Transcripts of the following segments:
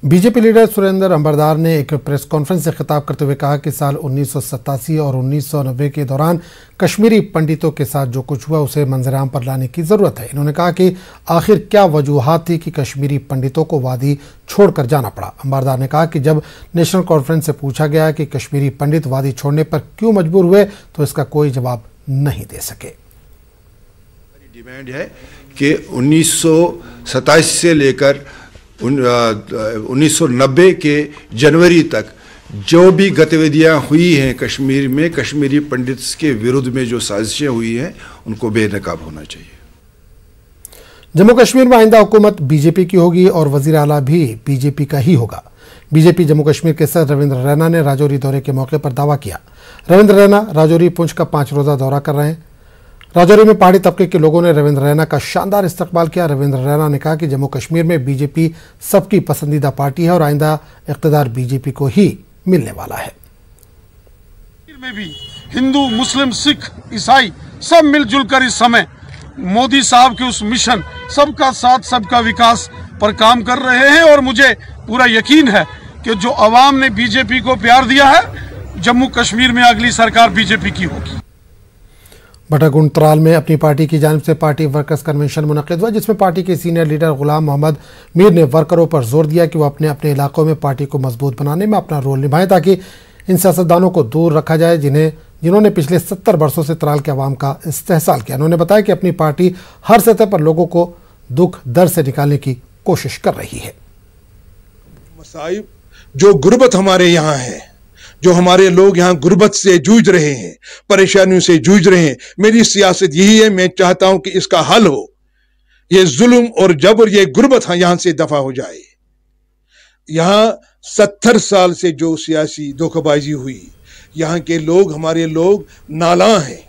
BJP leader Surendra Ambardar ने एक press conference से खिताब करते हुए कहा कि साल 1987 और 1990 के दौरान कश्मीरी पंडितों के साथ जो कुछ हुआ उसे मंजराम पर लाने की ज़रूरत है। इन्होंने कहा कि आखिर क्या वजूहात थी कि कश्मीरी पंडितों को वादी छोड़कर जाना पड़ा। अंबरदार ने कहा कि जब नेशनल कॉन्फ्रेंस से पूछा गया कि कश्मीरी पंडित वादी छोड़ने पर क्यों मजबूर हुए तो इसका कोई जवाब नहीं दे सके। डिमांड है कि 1927 से लेकर 1990 के जनवरी तक जो भी गतिविधियां हुई हैं कश्मीर में, कश्मीरी पंडित के विरुद्ध में जो साजिशें हुई हैं उनको बेनकाब होना चाहिए। जम्मू कश्मीर में आइंदा हुकूमत बीजेपी की होगी और वजीर आला भी बीजेपी का ही होगा। बीजेपी जम्मू कश्मीर के सदर रविंद्र रैना ने राजौरी दौरे के मौके पर दावा किया। रविंद्र रैना राजौरी पुंछ का 5 रोज़ा दौरा कर रहे हैं। राजौरी में पहाड़ी तबके के लोगों ने रविंद्र रैना का शानदार इस्तकबाल किया। रविंद्र रैना ने कहा कि जम्मू कश्मीर में बीजेपी सबकी पसंदीदा पार्टी है और आइंदा इख्तिदार बीजेपी को ही मिलने वाला है। में भी हिंदू, मुस्लिम, सिख, ईसाई सब मिलजुल कर इस समय मोदी साहब के उस मिशन सबका साथ सबका विकास पर काम कर रहे हैं और मुझे पूरा यकीन है कि जो अवाम ने बीजेपी को प्यार दिया है, जम्मू कश्मीर में अगली सरकार बीजेपी की होगी। बटागुंड त्राल में अपनी पार्टी की जानिब से पार्टी वर्कर्स कन्वेंशन मुनक़िद हुआ, जिसमें पार्टी के सीनियर लीडर गुलाम मोहम्मद मीर ने वर्करों पर जोर दिया कि वो अपने अपने इलाकों में पार्टी को मजबूत बनाने में अपना रोल निभाएं ताकि इन सियासतदानों को दूर रखा जाए जिन्होंने पिछले 70 वर्षों से त्राल के अवाम का इस्तेहसाल किया। उन्होंने बताया कि अपनी पार्टी हर सतह पर लोगों को दुख दर्द से निकालने की कोशिश कर रही है। मसाइब जो गुर्बत हमारे यहाँ है, जो हमारे लोग यहाँ गुर्बत से जूझ रहे हैं, परेशानियों से जूझ रहे हैं, मेरी सियासत यही है। मैं चाहता हूं कि इसका हल हो, ये जुल्म और जबर, ये गुर्बत यहां से दफा हो जाए। यहां 70 साल से जो सियासी धोखाबाजी हुई, यहां के लोग, हमारे लोग नालां हैं,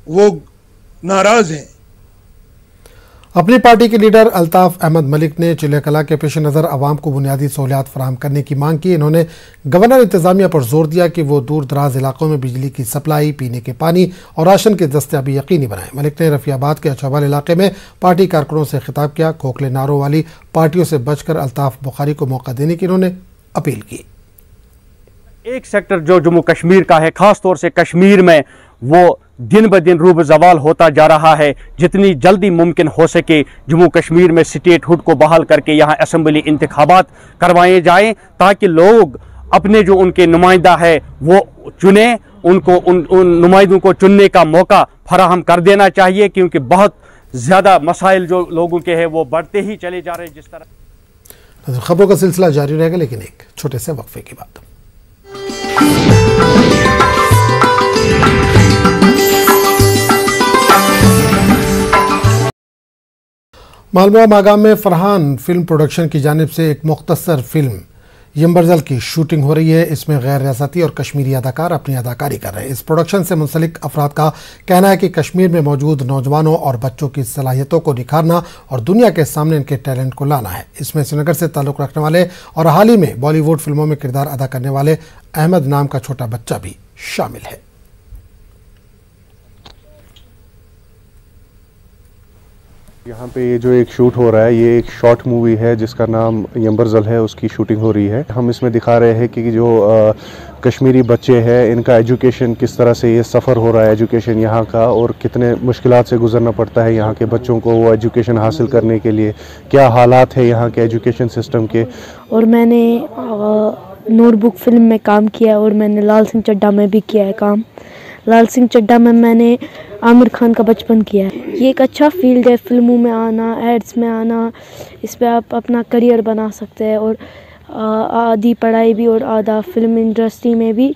वो नाराज हैं। अपनी पार्टी के लीडर अल्ताफ अहमद मलिक ने चिल्ले कला के पेश नज़र आवाम को बुनियादी सहूलियात फराहम करने की मांग की। इन्होंने गवर्नर इंतजामिया पर जोर दिया कि वो दूर दराज इलाकों में बिजली की सप्लाई, पीने के पानी और राशन की दस्तयाबी यकीनी बनाएं। मलिक ने रफियाबाद के अछवाल इलाके में पार्टी कारकुनों से खिताब किया। खोखले नारों वाली पार्टियों से बचकर अल्ताफ बुखारी को मौका देने की इन्होंने अपील की। एक सेक्टर जो जम्मू कश्मीर का है, खास तौर से कश्मीर में, वो दिन ब दिन रूब ज़वाल होता जा रहा है। जितनी जल्दी मुमकिन हो सके जम्मू कश्मीर में स्टेटहुड को बहाल करके यहाँ असम्बली इंतखाबात करवाए जाएं ताकि लोग अपने जो उनके नुमाइंदा है वो चुने। उनको उन नुमाइंदों को चुनने का मौका फराहम कर देना चाहिए, क्योंकि बहुत ज़्यादा मसाइल जो लोगों के हैं वो बढ़ते ही चले जा रहे हैं। जिस तरह खबरों का सिलसिला जारी रहेगा, लेकिन एक छोटे से वक्फे के बाद। मालवा मागाम में फरहान फिल्म प्रोडक्शन की जानिब से एक मुख्तसर फिल्म यम्बरजल की शूटिंग हो रही है। इसमें गैर रियासती और कश्मीरी अदाकार अपनी अदाकारी कर रहे हैं। इस प्रोडक्शन से मुंसलिक अफराद का कहना है कि कश्मीर में मौजूद नौजवानों और बच्चों की सलाहियतों को निखारना और दुनिया के सामने इनके टैलेंट को लाना है। इसमें श्रीनगर से ताल्लुक़ रखने वाले और हाल ही में बॉलीवुड फिल्मों में किरदार अदा करने वाले अहमद नाम का छोटा बच्चा भी शामिल है। यहाँ पे ये जो एक शूट हो रहा है, ये एक शॉर्ट मूवी है जिसका नाम यम्बरजल है, उसकी शूटिंग हो रही है। हम इसमें दिखा रहे हैं कि जो कश्मीरी बच्चे हैं इनका एजुकेशन किस तरह से ये सफ़र हो रहा है एजुकेशन यहाँ का, और कितने मुश्किलात से गुजरना पड़ता है यहाँ के बच्चों को वो एजुकेशन हासिल करने के लिए, क्या हालात है यहाँ के एजुकेशन सिस्टम के। और मैंने नोटबुक फिल्म में काम किया और मैंने लाल सिंह चड्ढा में भी किया है काम। लाल सिंह चड्ढा में मैंने आमिर खान का बचपन किया है। ये एक अच्छा फील्ड है, फिल्मों में आना, एड्स में आना, इस पे आप अपना करियर बना सकते हैं और आधी पढ़ाई भी और आधा फिल्म इंडस्ट्री में भी,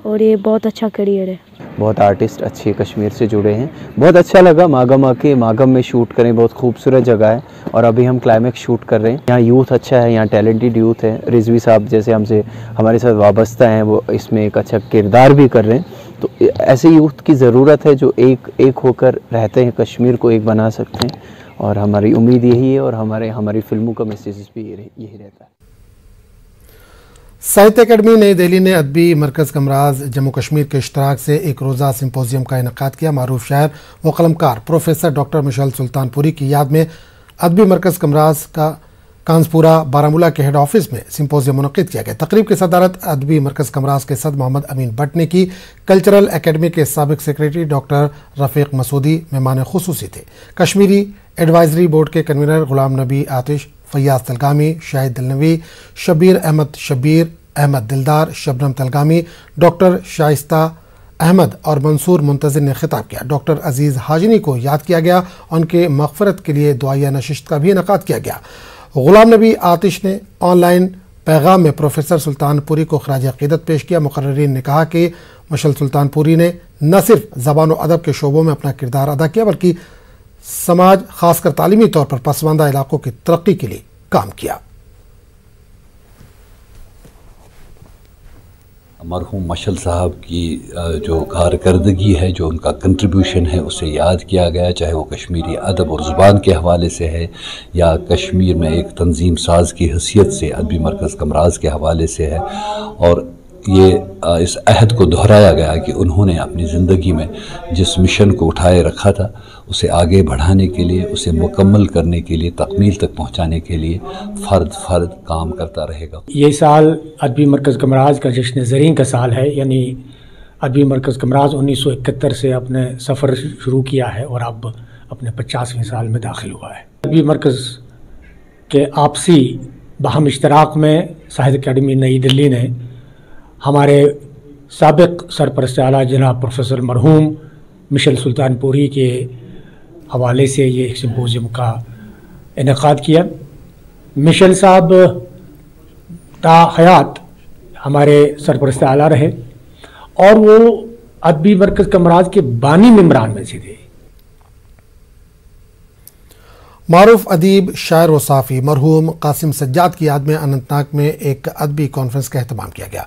और ये बहुत अच्छा करियर है। बहुत आर्टिस्ट अच्छे कश्मीर से जुड़े हैं। बहुत अच्छा लगा मागम आके, मागम में शूट करें, बहुत खूबसूरत जगह है और अभी हम क्लाइमेक्स शूट कर रहे हैं। यहाँ यूथ अच्छा है, यहाँ टैलेंटेड यूथ है। रिजवी साहब जैसे हमसे हमारे साथ वाबस्ता हैं, वो इसमें एक अच्छा किरदार भी कर रहे हैं। तो ऐसे यूथ की ज़रूरत है जो एक होकर रहते हैं, कश्मीर को एक बना सकते हैं, और हमारी उम्मीद यही है और हमारी फिल्मों का मैसेज भी यही रहता है। साहित्य अकेडमी नई दिल्ली ने अदबी मरकज़ कमराज जम्मू कश्मीर के इश्तराक से एक रोज़ा सिंपोजियम का इनेकाद किया। मारूफ शायर व कलमकार प्रोफेसर डॉक्टर मिशेल सुल्तानपुरी की याद में अदबी मरकज़ कमराज का کانزپورہ بارامولہ کے ہیڈ آفس میں سمپوزیم منعقد کیا گیا۔ تقریب کی صدارت ادبی مرکز کمراز کے صدر محمد امین بٹ نے کی۔ کلچرل اکیڈمی کے سابق سیکریٹری ڈاکٹر رفیق مسعودی مہمان خصوصی تھے۔ کشمیری ایڈوائزری بورڈ کے کنوینر غلام نبی آتش، فیاض تلگامی، شاہد دلنوی، شبیر احمد دلدار، شبنم تلگامی، ڈاکٹر شائستہ احمد اور منصور منتظر نے خطاب کیا۔ ڈاکٹر عزیز حاجنی کو یاد کیا گیا، ان کے مغفرت کے لیے دعائیہ نشست کا بھی انعقاد کیا گیا۔ غلام نبی آتش نے آن لائن پیغام میں پروفیسر سلطان پوری کو خراج عقیدت پیش کیا۔ مقررین نے کہا کہ مشل سلطان پوری نے نہ صرف زبان و ادب کے شعبوں میں اپنا کردار ادا کیا بلکہ سماج خاص کر تعلیمی طور پر پسماندہ علاقوں کی ترقی کے لیے کام کیا۔ مرحوم مشل صاحب کی جو کارکردگی ہے، جو ان کا کنٹریبیوشن ہے، اسے یاد کیا گیا، چاہے وہ کشمیری ادب اور زبان کے حوالے سے ہے یا کشمیر میں ایک تنظیم ساز کی حیثیت سے ادبی مرکز کمراز کے حوالے سے ہے۔ اور یہ اس عہد کو دہرایا گیا کہ انہوں نے اپنی زندگی میں جس مشن کو اٹھائے رکھا تھا اسے آگے بڑھانے کے لیے، اسے مکمل کرنے کے لیے، تکمیل تک پہنچانے کے لیے فرد کام کرتا رہے گا۔ یہ سال ادبی مرکز کمراز کا جشن زرین کا سال ہے، یعنی ادبی مرکز کمراز 1971 سے اپنے سفر شروع کیا ہے اور اب اپنے 50ویں سال میں داخل ہوا ہے۔ ادبی مرکز کے آپسی باہم اشتراک میں ساہد اکیڈمی نئی دلی نے ہمارے سابق سرپرست اعلیٰ جناب پروفیسر مرحوم مشل سلطان پوری کے حوالے سے یہ ایک سمپوزیم کا انعقاد کیا۔ مشل صاحب تا حیات ہمارے سرپرست اعلیٰ رہے اور وہ ادبی مرکز کمراز کے بانی ممبران میں سے تھے۔ معروف ادیب، شاعر و صحافی مرحوم قاسم سجاد کی یاد میں اننت ناگ میں ایک ادبی کانفرنس کا اہتمام کیا گیا۔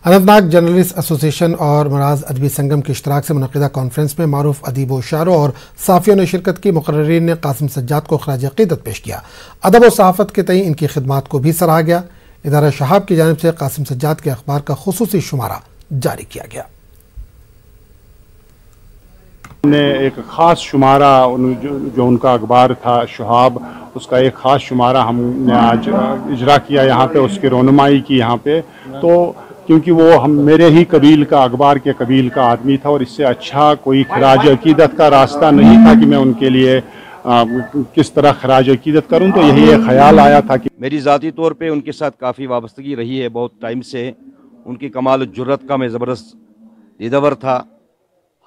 اننت ناگ جرنلسٹ ایسوسی ایشن اور مراز ادبی سنگم کے اشتراک سے منعقدہ کانفرنس میں معروف ادیب و شاعروں اور صحافیوں نے شرکت کی۔ مقررین نے قاسم سجاد کو خراج عقیدت پیش کیا۔ ادب و صحافت کے تئیں ان کی خدمات کو بھی سراہا گیا۔ ادارہ شہاب کی جانب سے قاسم سجاد کے اخبار کا خصوصی شمارہ جاری کیا گیا۔ نے ایک خاص شمارہ جو ان کا اخبار تھا شہاب، اس کا ایک خاص شمارہ ہم نے آج اجرا کیا یہاں پہ، اس کی رونمائی کی یہاں پہ، تو کیونکہ وہ میرے ہی قبیل کا، اخبار کے قبیل کا آدمی تھا اور اس سے اچھا کوئی خراج عقیدت کا راستہ نہیں تھا کہ میں ان کے لیے کس طرح خراج عقیدت کروں، تو یہی ایک خیال آیا تھا کہ میری ذاتی طور پہ ان کے ساتھ کافی وابستگی رہی ہے بہت ٹائم سے۔ ان کی کمال الجرت کا میں زبردست دیدور تھا۔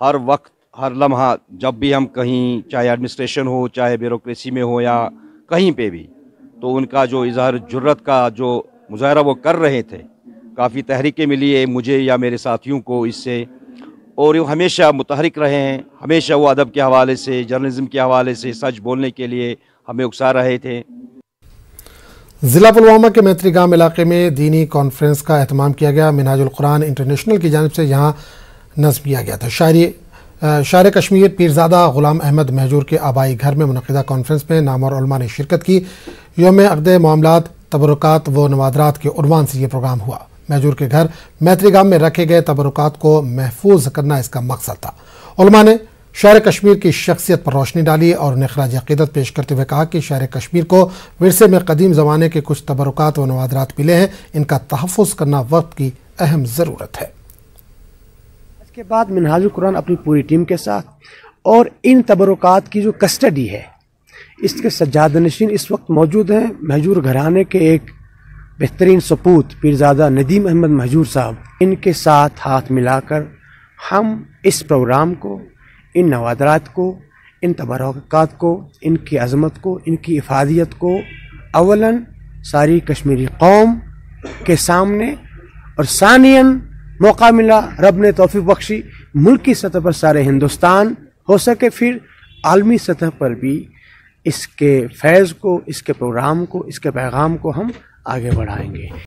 ہر وقت، ہر لمحہ جب بھی ہم کہیں، چاہے ایڈمنسٹریشن ہو، چاہے بیوروکریسی میں ہو یا کہیں پہ بھی، تو ان کا جو اظہار جرت کا جو مظاہرہ وہ کر رہے تھے، کافی تحریکیں ملی ہے مجھے یا میرے ساتھیوں کو اس سے، اور وہ ہمیشہ متحرک رہے ہیں۔ ہمیشہ وہ ادب کے حوالے سے، جرنلزم کے حوالے سے سچ بولنے کے لیے ہمیں اکسا رہے تھے۔ ضلع پلوامہ کے میتری گام علاقے میں دینی کانفرنس کا اہتمام کیا گیا۔ منہاج القرآن انٹرنیشنل کی جانب سے یہاں نصب کیا گیا تھا۔ شاعر کشمیر پیرزادہ غلام احمد مہجور کے آبائی گھر میں منعقدہ کانفرنس میں نامور علماء نے شرکت کی۔ یوم عقد معاملات، تبرکات و نوادرات کے عنوان سے یہ پروگرام ہوا۔ مہجور کے گھر میتری گام میں رکھے گئے تبرکات کو محفوظ کرنا اس کا مقصد تھا۔ علماء نے شاعر کشمیر کی شخصیت پر روشنی ڈالی اور انہیں خراج عقیدت پیش کرتے ہوئے کہا کہ شاعر کشمیر کو ورثے میں قدیم زمانے کے کچھ تبرکات و نوادرات ملے ہیں، ان کا تحفظ کرنا وقت کی اہم ضرورت ہے۔ اس کے بعد منہاج القرآن اپنی پوری ٹیم کے ساتھ اور ان تبرکات کی جو کسٹڈی ہے، اس کے سجادہ نشین اس وقت موجود ہیں مہجور گھرانے کے ایک بہترین سپوت پیرزادہ ندیم احمد مہجور صاحب۔ ان کے ساتھ ہاتھ ملا کر ہم اس پروگرام کو، ان نوادرات کو، ان تبرکات کو، ان کی عظمت کو، ان کی افادیت کو اولاً ساری کشمیری قوم کے سامنے اور ثانیاً موقع ملا، رب نے توفیق بخشی، ملکی سطح پر سارے ہندوستان، ہو سکے پھر عالمی سطح پر بھی اس کے فیض کو، اس کے پروگرام کو، اس کے پیغام کو ہم آگے بڑھائیں گے۔